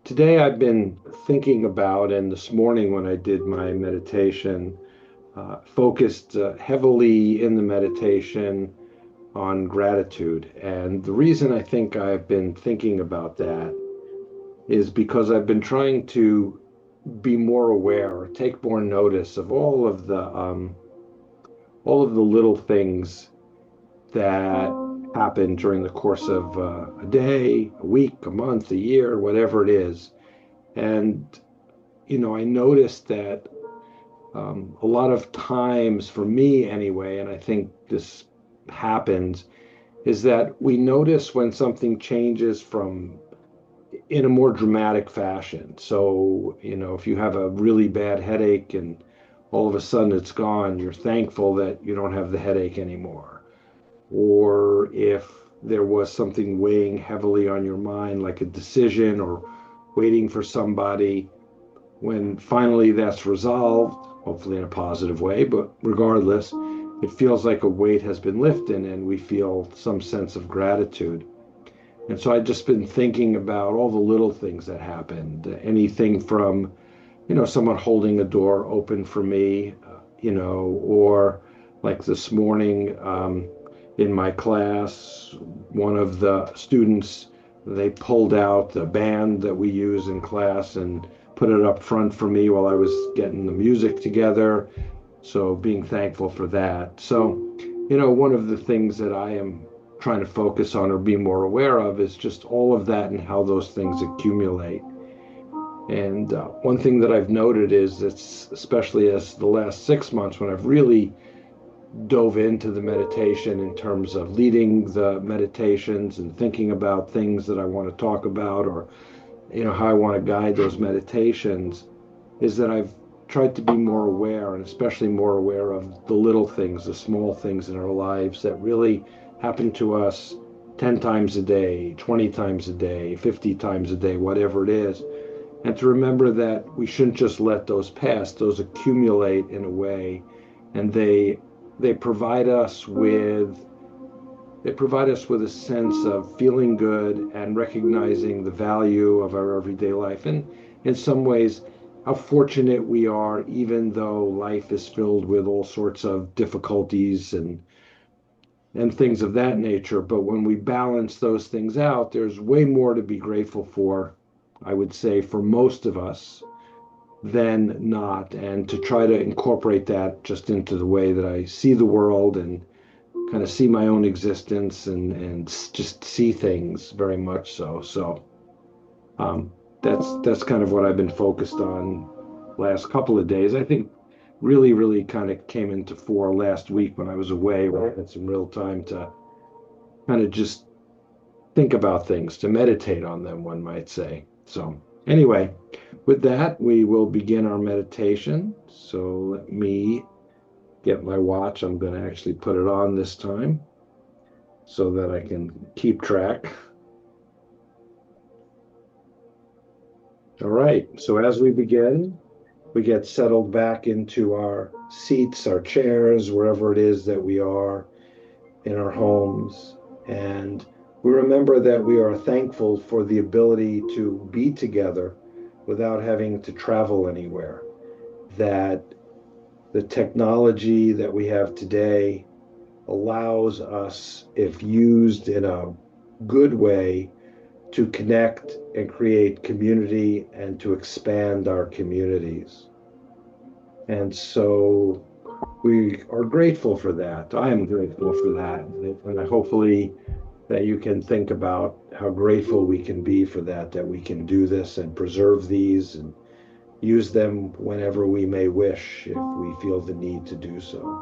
Today I've been thinking about, and this morning when I did my meditation, focused heavily in the meditation on gratitude. And the reason I think I've been thinking about that is because I've been trying to be more aware, or take more notice of all of the little things that happen during the course of a day, a week, a month, a year, whatever it is. And I noticed that a lot of times, for me anyway, and I think this happens, is that we notice when something changes from in a more dramatic fashion. So, if you have a really bad headache and all of a sudden it's gone, you're thankful that you don't have the headache anymore. Or if there was something weighing heavily on your mind, like a decision or waiting for somebody, when finally that's resolved, hopefully in a positive way, but regardless, it feels like a weight has been lifted and we feel some sense of gratitude. And so I've just been thinking about all the little things that happened, anything from, someone holding a door open for me, or like this morning in my class, one of the students, they pulled out the band that we use in class and put it up front for me while I was getting the music together. So being thankful for that. So, one of the things that I am trying to focus on or be more aware of is just all of that and how those things accumulate. And one thing that I've noted is that, especially as the last 6 months, when I've really dove into the meditation in terms of leading the meditations and thinking about things that I want to talk about, or how I want to guide those meditations, is that I've tried to be more aware, and especially more aware of the little things, the small things in our lives that really happen to us 10 times a day, 20 times a day, 50 times a day, whatever it is. And to remember that we shouldn't just let those pass, those accumulate in a way, and they provide us with they provide us with a sense of feeling good and recognizing the value of our everyday life. And in some ways, how fortunate we are, even though life is filled with all sorts of difficulties and things of that nature. But when we balance those things out, there's way more to be grateful for, I would say, for most of us than not. And to try to incorporate that just into the way that I see the world and kind of see my own existence and just see things very much so. So um, that's kind of what I've been focused on last couple of days. I think really kind of came into fore last week when I was away, where I had some real time to kind of just think about things, to meditate on them, one might say. So anyway, with that, we will begin our meditation. So let me get my watch. I'm going to actually put it on this time so that I can keep track. All right. So as we begin, we get settled back into our seats, our chairs, wherever it is that we are in our homes. And we remember that we are thankful for the ability to be together without having to travel anywhere. That the technology that we have today allows us, if used in a good way, to connect and create community and to expand our communities. And so we are grateful for that. I am grateful for that. And I hopefully that you can think about how grateful we can be for that, that we can do this and preserve these and use them whenever we may wish if we feel the need to do so.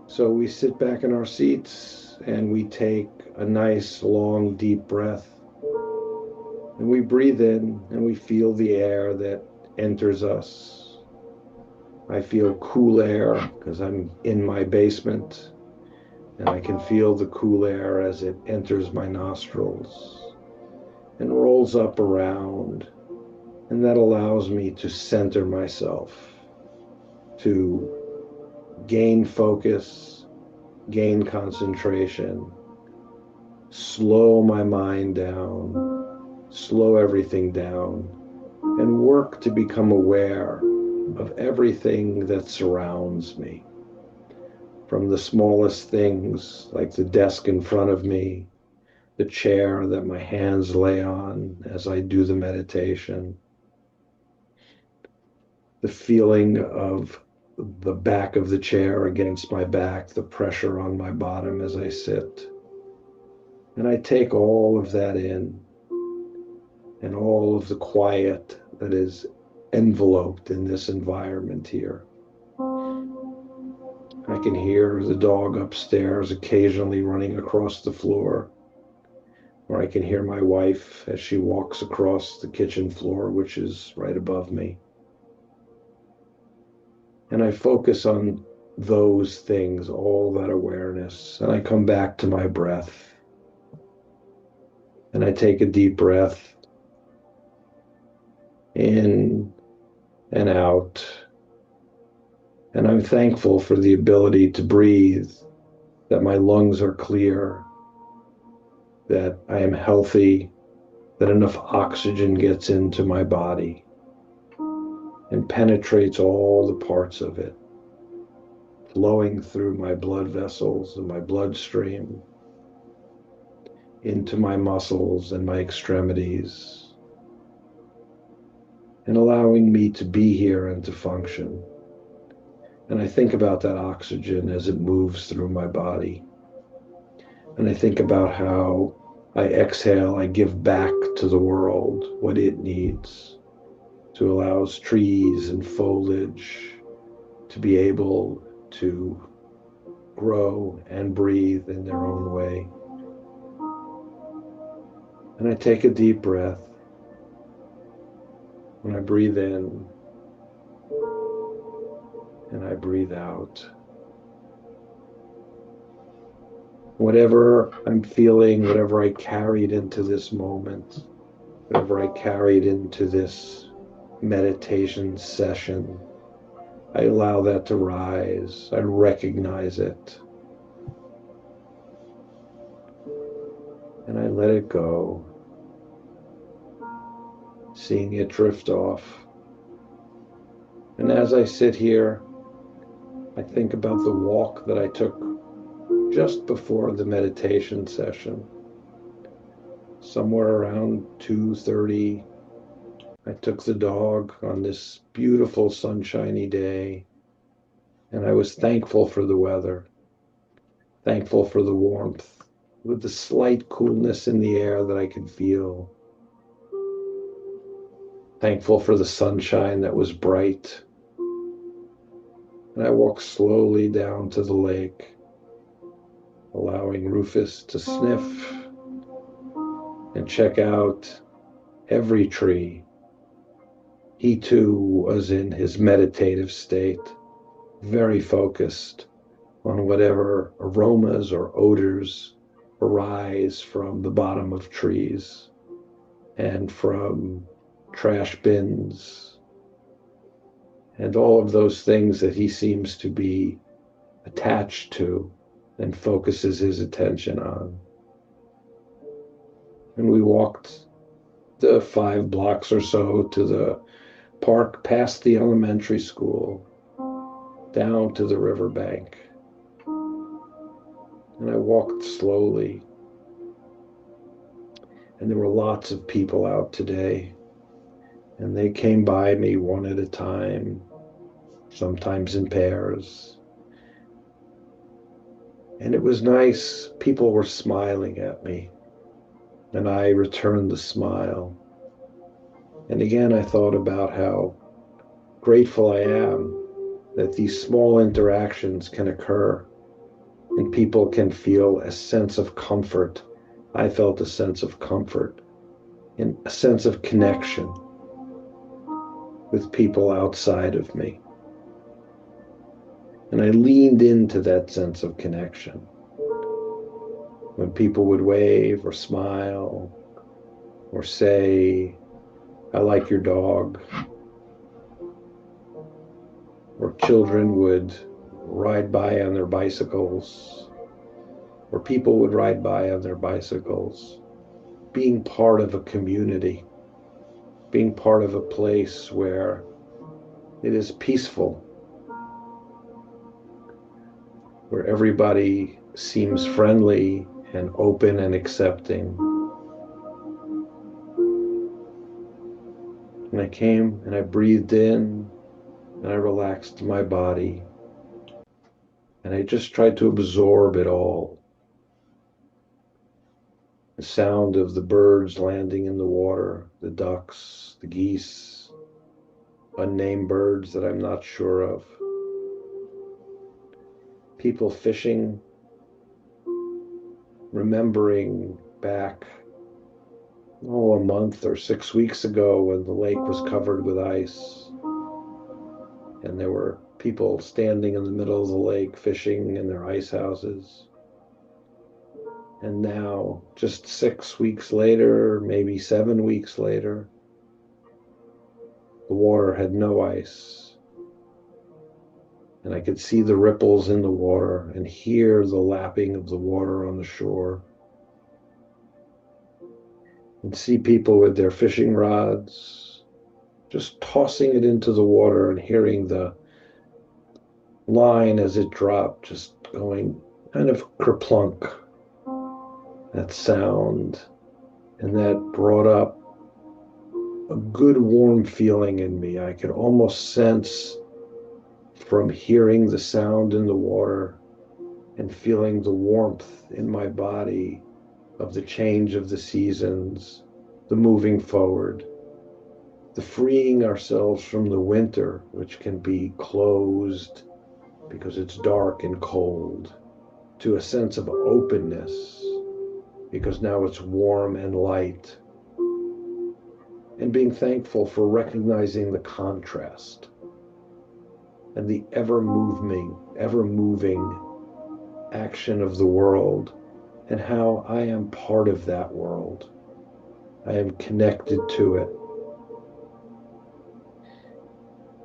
So we sit back in our seats and we take a nice, long, deep breath. And we breathe in and we feel the air that enters us. I feel cool air because I'm in my basement and I can feel the cool air as it enters my nostrils and rolls up around. And that allows me to center myself, to gain focus, gain concentration, slow my mind down slow everything down, and work to become aware of everything that surrounds me, from the smallest things like the desk in front of me, the chair that my hands lay on as I do the meditation, the feeling of the back of the chair against my back, the pressure on my bottom as I sit. And I take all of that in, and all of the quiet that is enveloped in this environment here. I can hear the dog upstairs occasionally running across the floor, or I can hear my wife as she walks across the kitchen floor, which is right above me. And I focus on those things, all that awareness, and I come back to my breath. And I take a deep breath in and out. And I'm thankful for the ability to breathe, that my lungs are clear, that I am healthy, that enough oxygen gets into my body and penetrates all the parts of it, flowing through my blood vessels and my bloodstream, into my muscles and my extremities, and allowing me to be here and to function. And I think about that oxygen as it moves through my body. And I think about how I exhale, I give back to the world what it needs to allow trees and foliage to be able to grow and breathe in their own way. And I take a deep breath. When I breathe in and I breathe out. Whatever I'm feeling, whatever I carried into this moment, whatever I carried into this meditation session, I allow that to rise. I recognize it. And I let it go, seeing it drift off. And as I sit here, I think about the walk that I took just before the meditation session. Somewhere around 2:30, I took the dog on this beautiful sunshiny day, and I was thankful for the weather, thankful for the warmth, with the slight coolness in the air that I could feel, thankful for the sunshine that was bright. And I walked slowly down to the lake, allowing Rufus to sniff and check out every tree. He too was in his meditative state, very focused on whatever aromas or odors arise from the bottom of trees and from trash bins and all of those things that he seems to be attached to and focuses his attention on. And we walked the 5 blocks or so to the park, past the elementary school, down to the riverbank. And I walked slowly. And there were lots of people out today. And they came by me one at a time, sometimes in pairs. And it was nice. People were smiling at me. And I returned the smile. And again, I thought about how grateful I am that these small interactions can occur and people can feel a sense of comfort. I felt a sense of comfort and a sense of connection with people outside of me. And I leaned into that sense of connection. When people would wave or smile or say, "I like your dog," or children would ride by on their bicycles, or people would ride by on their bicycles, being part of a community, being part of a place where it is peaceful, where everybody seems friendly and open and accepting. And I came and I breathed in and I relaxed my body and I just tried to absorb it all. The sound of the birds landing in the water, the ducks, the geese, unnamed birds that I'm not sure of, people fishing, remembering back, a month or 6 weeks ago when the lake was covered with ice and there were people standing in the middle of the lake fishing in their ice houses. And now, just 6 weeks later, maybe 7 weeks later, the water had no ice. And I could see the ripples in the water and hear the lapping of the water on the shore. And see people with their fishing rods just tossing it into the water and hearing the line as it dropped, just going kind of kerplunk, that sound. And that brought up a good warm feeling in me. I could almost sense from hearing the sound in the water and feeling the warmth in my body of the change of the seasons, the moving forward, the freeing ourselves from the winter, which can be closed because it's dark and cold, to a sense of openness because now it's warm and light, and being thankful for recognizing the contrast and the ever moving action of the world, and how I am part of that world. I am connected to it.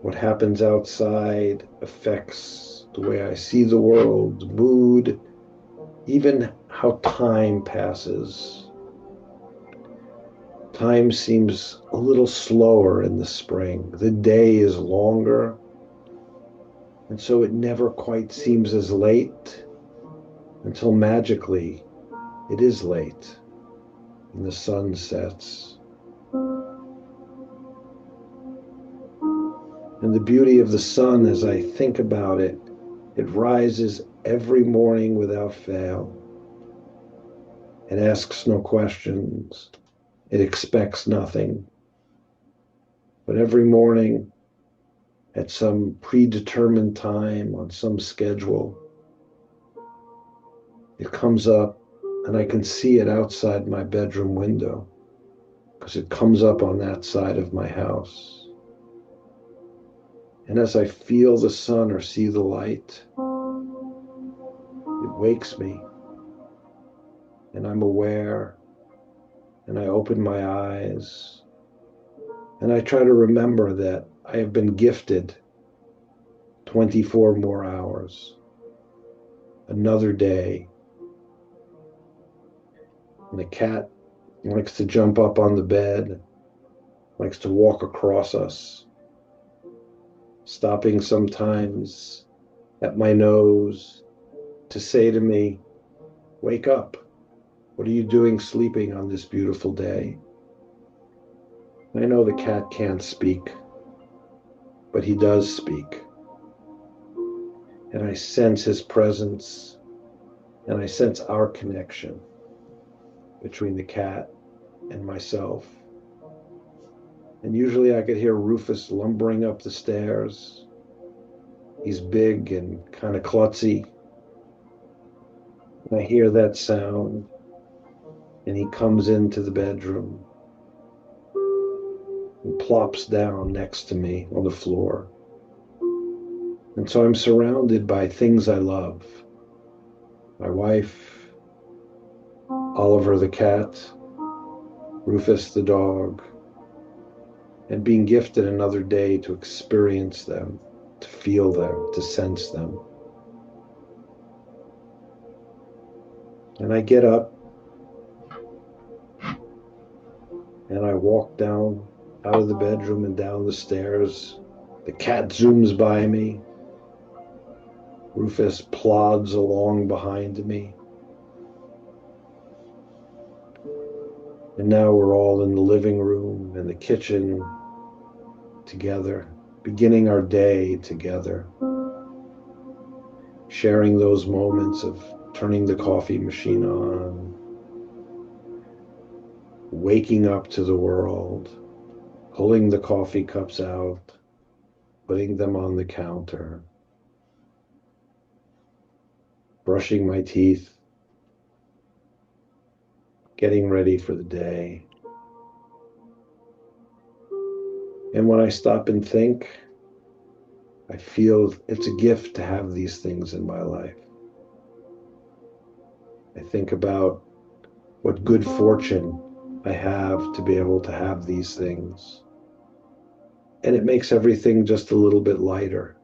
What happens outside affects the way I see the world, mood, even how time passes. Time seems a little slower in the spring. The day is longer, and so it never quite seems as late until magically it is late and the sun sets. And the beauty of the sun, as I think about it, it rises every morning without fail. It asks no questions. It expects nothing. But every morning, at some predetermined time on some schedule, it comes up and I can see it outside my bedroom window because it comes up on that side of my house. And as I feel the sun or see the light, it wakes me and I'm aware and I open my eyes and I try to remember that I have been gifted 24 more hours, another day. And the cat likes to jump up on the bed, likes to walk across us, stopping sometimes at my nose to say to me, "Wake up. What are you doing sleeping on this beautiful day?" I know the cat can't speak, but he does speak. And I sense his presence, and I sense our connection between the cat and myself. And usually I could hear Rufus lumbering up the stairs. He's big and kind of klutzy. And I hear that sound, and he comes into the bedroom and plops down next to me on the floor. And so I'm surrounded by things I love. My wife, Oliver the cat, Rufus the dog, and being gifted another day to experience them, to feel them, to sense them. And I get up And I walk down out of the bedroom and down the stairs. The cat zooms by me. Rufus plods along behind me. And now we're all in the living room and the kitchen together, beginning our day together, sharing those moments of turning the coffee machine on, waking up to the world, pulling the coffee cups out, putting them on the counter, brushing my teeth, getting ready for the day. And when I stop and think, I feel it's a gift to have these things in my life. I think about what good fortune I have to be able to have these things. And it makes everything just a little bit lighter.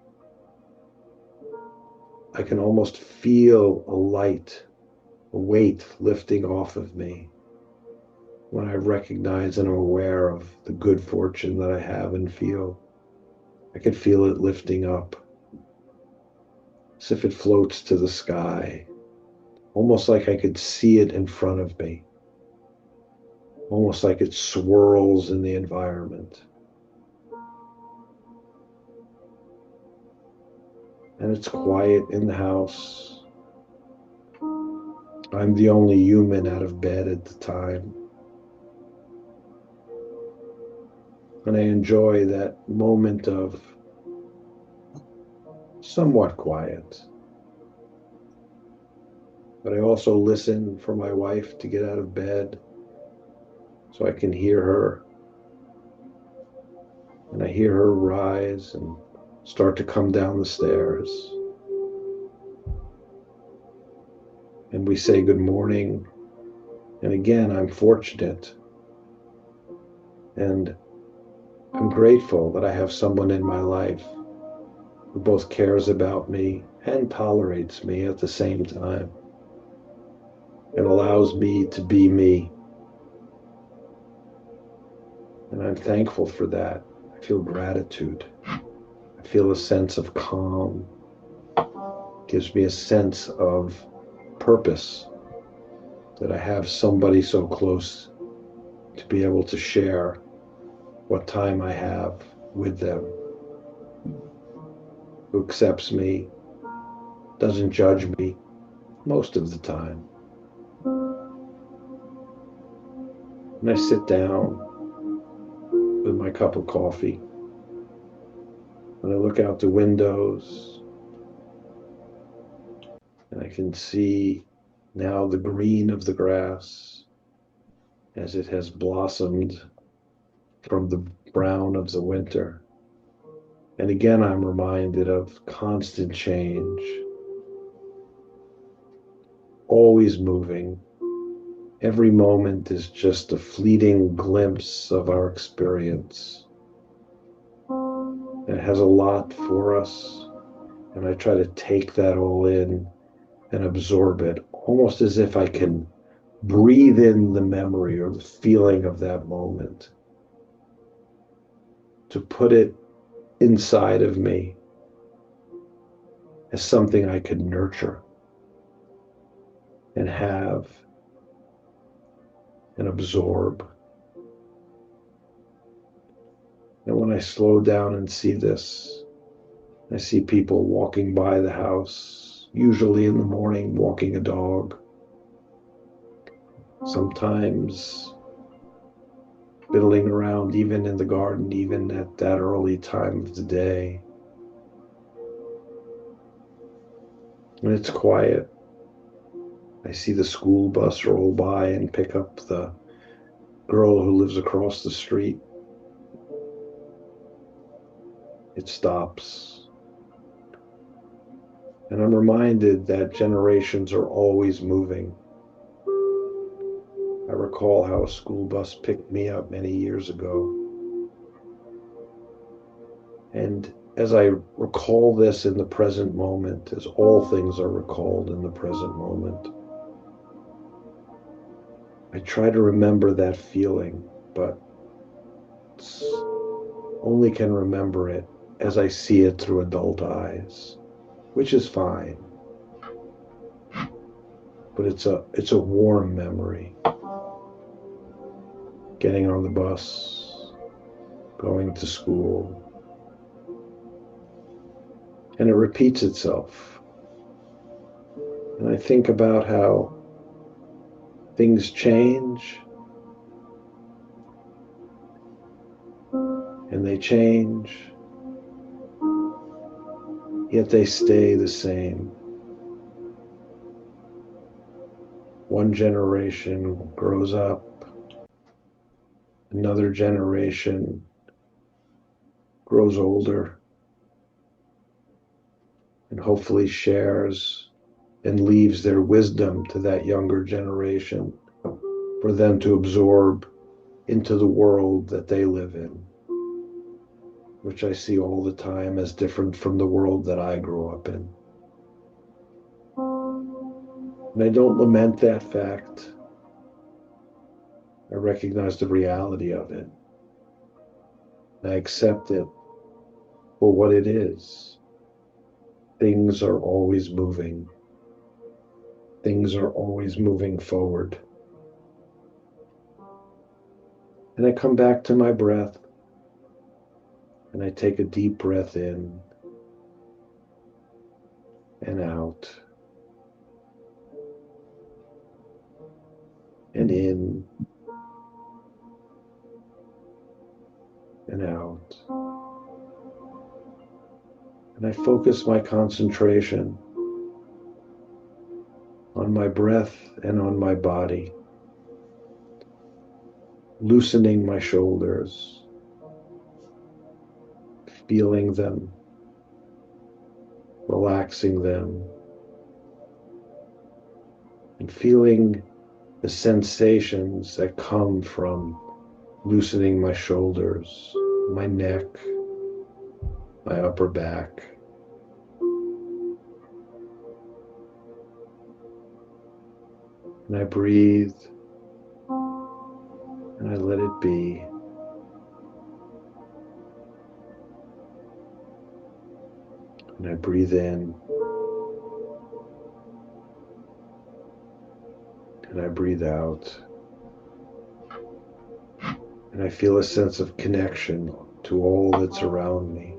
I can almost feel a light, a weight lifting off of me when I recognize and am aware of the good fortune that I have and feel. I can feel it lifting up as if it floats to the sky, almost like I could see it in front of me, almost like it swirls in the environment. And it's quiet in the house. I'm the only human out of bed at the time. And I enjoy that moment of somewhat quiet. But I also listen for my wife to get out of bed so I can hear her. And I hear her rise and start to come down the stairs. And we say good morning. And again, I'm fortunate. And I'm grateful that I have someone in my life who both cares about me and tolerates me at the same time and allows me to be me. And I'm thankful for that. I feel gratitude. I feel a sense of calm. It gives me a sense of purpose that I have somebody so close to be able to share what time I have with them, who accepts me, doesn't judge me most of the time. And I sit down with my cup of coffee and I look out the windows and I can see now the green of the grass as it has blossomed from the brown of the winter. And again, I'm reminded of constant change, always moving. Every moment is just a fleeting glimpse of our experience. It has a lot for us, and I try to take that all in and absorb it, almost as if I can breathe in the memory or the feeling of that moment, to put it inside of me as something I could nurture and have and absorb. And when I slow down and see this, I see people walking by the house, usually in the morning, walking a dog, sometimes fiddling around even in the garden, even at that early time of the day. And it's quiet. I see the school bus roll by and pick up the girl who lives across the street. It stops. And I'm reminded that generations are always moving. I recall how a school bus picked me up many years ago. And as I recall this in the present moment, as all things are recalled in the present moment, I try to remember that feeling but only can remember it as I see it through adult eyes, which is fine. But it's a warm memory. Getting on the bus, going to school, and it repeats itself. And I think about how things change, and they change, yet they stay the same. One generation grows up, another generation grows older, and hopefully shares and leaves their wisdom to that younger generation for them to absorb into the world that they live in, which I see all the time as different from the world that I grew up in. And I don't lament that fact. I recognize the reality of it. I accept it for what it is. Things are always moving. Things are always moving forward. And I come back to my breath, and I take a deep breath in and out, and in and out. And I focus my concentration on my breath and on my body, loosening my shoulders, feeling them, relaxing them, and feeling the sensations that come from loosening my shoulders, my neck, my upper back. And I breathe, and I let it be. And I breathe in, and I breathe out. And I feel a sense of connection to all that's around me.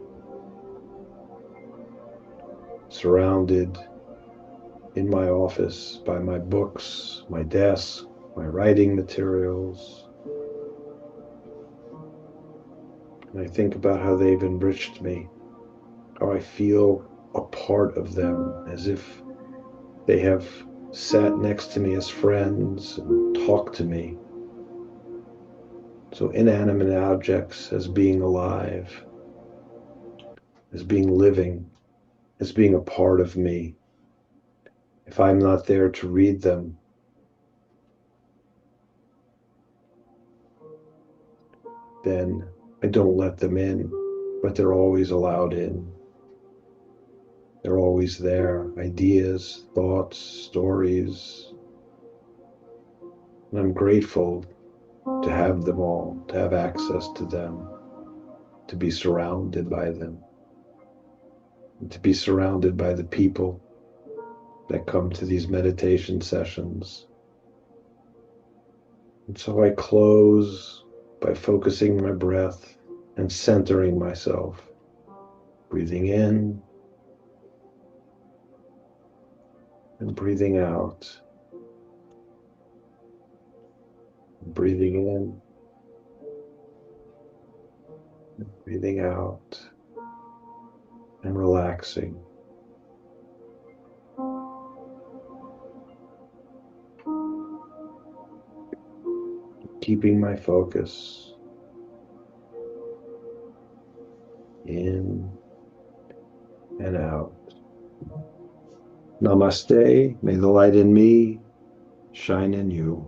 Surrounded in my office by my books, my desk, my writing materials. And I think about how they've enriched me, how I feel a part of them, as if they have sat next to me as friends and talked to me. So inanimate objects as being alive, as being living, as being a part of me. If I'm not there to read them, then I don't let them in, but they're always allowed in. They're always there, ideas, thoughts, stories. And I'm grateful to have them all, to have access to them, to be surrounded by them, and to be surrounded by the people that come to these meditation sessions. And so I close by focusing my breath and centering myself, breathing in and breathing out, breathing in, and breathing out, and relaxing. Keeping my focus in and out. Namaste. May the light in me shine in you.